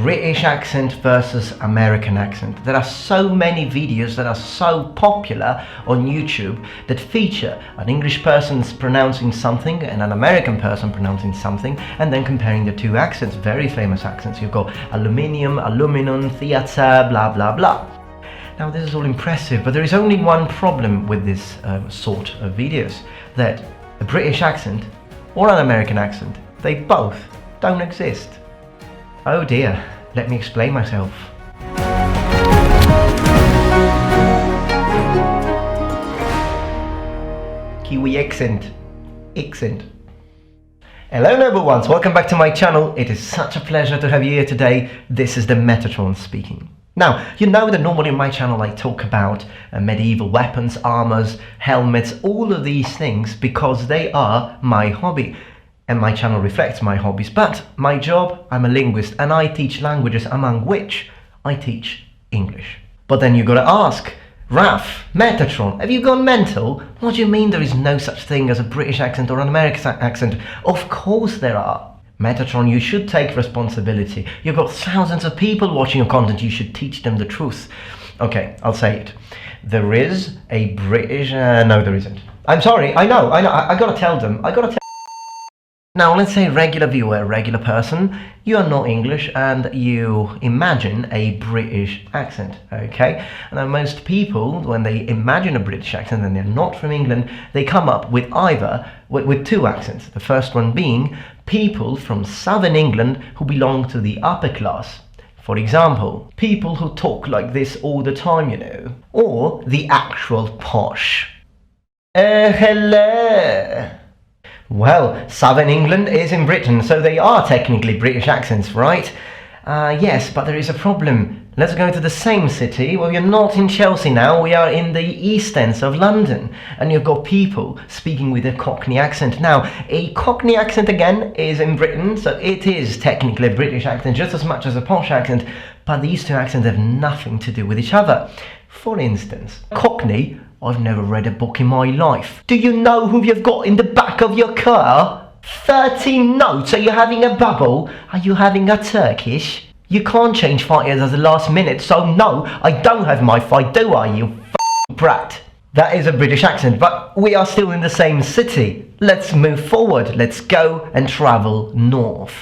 British accent versus American accent. There are so many videos that are so popular on YouTube that feature an English person pronouncing something and an American person pronouncing something, and then comparing the two accents, very famous accents. You've got aluminium, aluminum, theatre, blah blah blah. Now this is all impressive, but there is only one problem with this sort of videos, that a British accent or an American accent, they both don't exist. Oh dear, let me explain myself. Kiwi accent. Hello noble ones, welcome back to my channel. It is such a pleasure to have you here today. This is the Metatron speaking. Now, you know that normally on my channel I talk about medieval weapons, armors, helmets, all of these things because they are my hobby. And my channel reflects my hobbies, but my job, I'm a linguist and I teach languages, among which I teach English. But then you gotta ask, Raf, Metatron, have you gone mental? What do you mean there is no such thing as a British accent or an American accent? Of course there are. Metatron, you should take responsibility. You've got thousands of people watching your content, you should teach them the truth. Okay, I'll say it. There is a British, no there isn't. I'm sorry, I know, I gotta tell them, Now let's say regular viewer, regular person, you are not English and you imagine a British accent, okay? Now most people, when they imagine a British accent and they're not from England, they come up with with two accents. The first one being people from southern England who belong to the upper class. For example, people who talk like this all the time, you know. Or the actual posh. Hello. Well, southern England is in Britain, so they are technically British accents, right? Yes, but there is a problem. Let's go to the same city. Well, you're not in Chelsea now, we are in the East End of London. And you've got people speaking with a Cockney accent. Now, a Cockney accent again is in Britain, so it is technically a British accent just as much as a posh accent, but these two accents have nothing to do with each other. For instance, Cockney, I've never read a book in my life. Do you know who you've got in the back of your car? 13 notes. Are you having a bubble? Are you having a Turkish? You can't change fighters at the last minute, so no, I don't have my fight, do I, you f***ing brat? That is a British accent, but we are still in the same city. Let's move forward. Let's go and travel north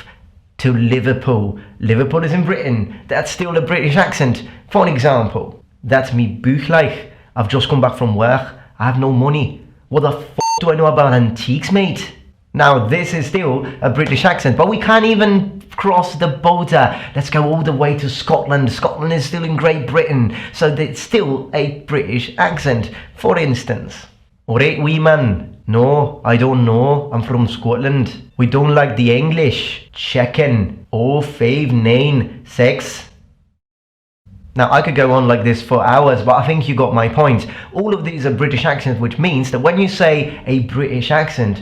to Liverpool. Liverpool is in Britain. That's still a British accent. For example, that's me buchleich. I've just come back from work, I have no money. What the f*** do I know about antiques, mate? Now this is still a British accent, but we can't even cross the border. Let's go all the way to Scotland. Scotland is still in Great Britain, so it's still a British accent. For instance, alright wee man, no, I don't know, I'm from Scotland. We don't like the English. Chicken, 0, 5, 9, 6. Now, I could go on like this for hours, but I think you got my point. All of these are British accents, which means that when you say a British accent,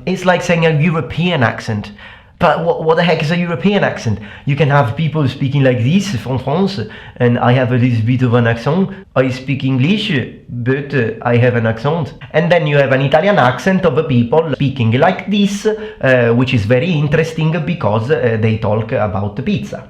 it's like saying a European accent. But what the heck is a European accent? You can have people speaking like this from France, and I have a little bit of an accent. I speak English, but I have an accent. And then you have an Italian accent of people speaking like this, which is very interesting because they talk about the pizza.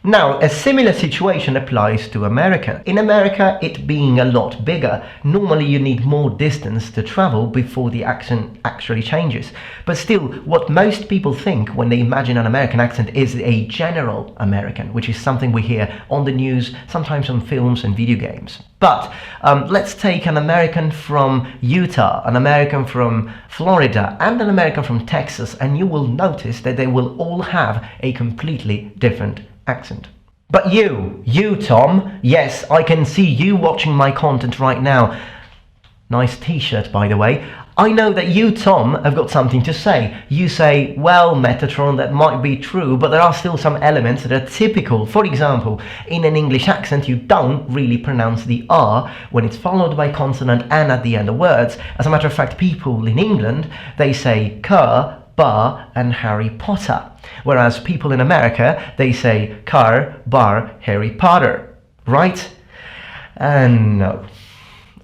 Now, a similar situation applies to America. In America, it being a lot bigger, normally you need more distance to travel before the accent actually changes. But still, what most people think when they imagine an American accent is a general American, which is something we hear on the news, sometimes on films and video games. But let's take an American from Utah, an American from Florida, and an American from Texas, and you will notice that they will all have a completely different accent. But you Tom, yes, I can see you watching my content right now. Nice t-shirt, by the way. I know that you, Tom, have got something to say. You say, well, Metatron, that might be true, but there are still some elements that are typical. For example, in an English accent, you don't really pronounce the R when it's followed by consonant and at the end of words. As a matter of fact, people in England, they say car, bar, and Harry Potter. Whereas people in America, they say car, bar, Harry Potter. Right? And no.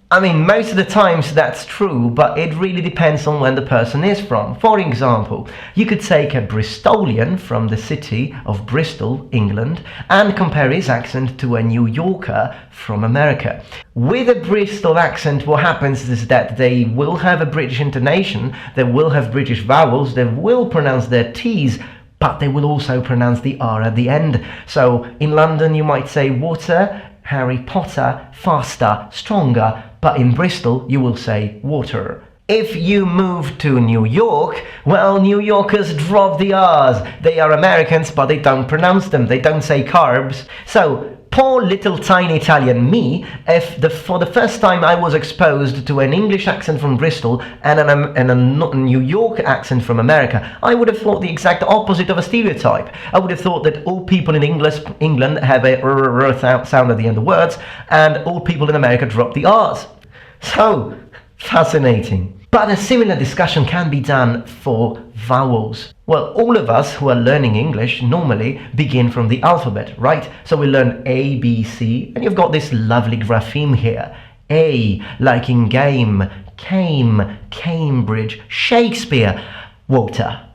I mean, most of the times that's true, but it really depends on where the person is from. For example, you could take a Bristolian from the city of Bristol, England, and compare his accent to a New Yorker from America. With a Bristol accent, what happens is that they will have a British intonation, they will have British vowels, they will pronounce their T's, but they will also pronounce the R at the end. So in London you might say water, Harry Potter, faster, stronger, but in Bristol you will say water. If you move to New York, well, New Yorkers drop the R's. They are Americans, but they don't pronounce them. They don't say carbs. So, poor little tiny Italian me, for the first time I was exposed to an English accent from Bristol and a New York accent from America, I would have thought the exact opposite of a stereotype. I would have thought that all people in England have a r sound at the end of words, and all people in America drop the R's. So, fascinating. But a similar discussion can be done for vowels. Well, all of us who are learning English normally begin from the alphabet, right? So we learn A, B, C, and you've got this lovely grapheme here. A, like in game, came, Cambridge, Shakespeare, water.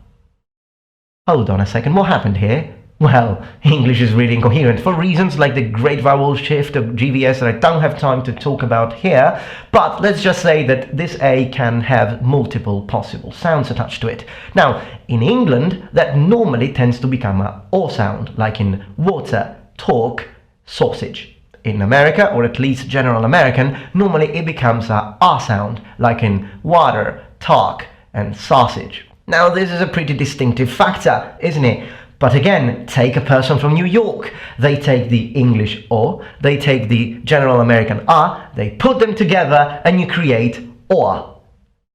Hold on a second, what happened here? Well, English is really incoherent for reasons like the great vowel shift of GVS that I don't have time to talk about here, but let's just say that this A can have multiple possible sounds attached to it. Now, in England, that normally tends to become a O sound, like in water, talk, sausage. In America, or at least general American, normally it becomes a R sound, like in water, talk, and sausage. Now, this is a pretty distinctive factor, isn't it? But again, take a person from New York. They take the English O, they take the general American A, they put them together and you create OR.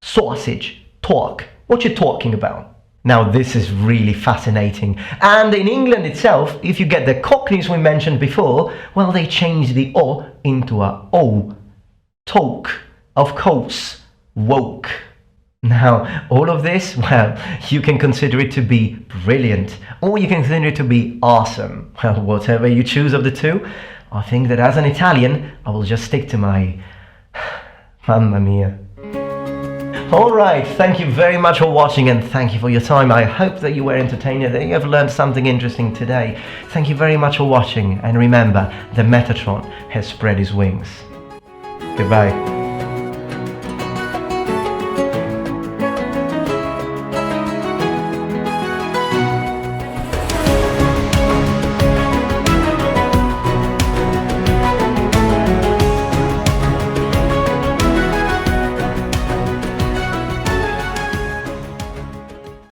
Sausage, talk. What you talking about? Now this is really fascinating. And in England itself, if you get the Cockneys we mentioned before, well, they change the O into a O. Talk, of course, woke. Now, all of this, well, you can consider it to be brilliant, or you can consider it to be awesome. Well, whatever you choose of the two, I think that as an Italian, I will just stick to my Mamma mia. Alright, thank you very much for watching and thank you for your time. I hope that you were entertained and that you have learned something interesting today. Thank you very much for watching, and remember, the Metatron has spread his wings. Goodbye.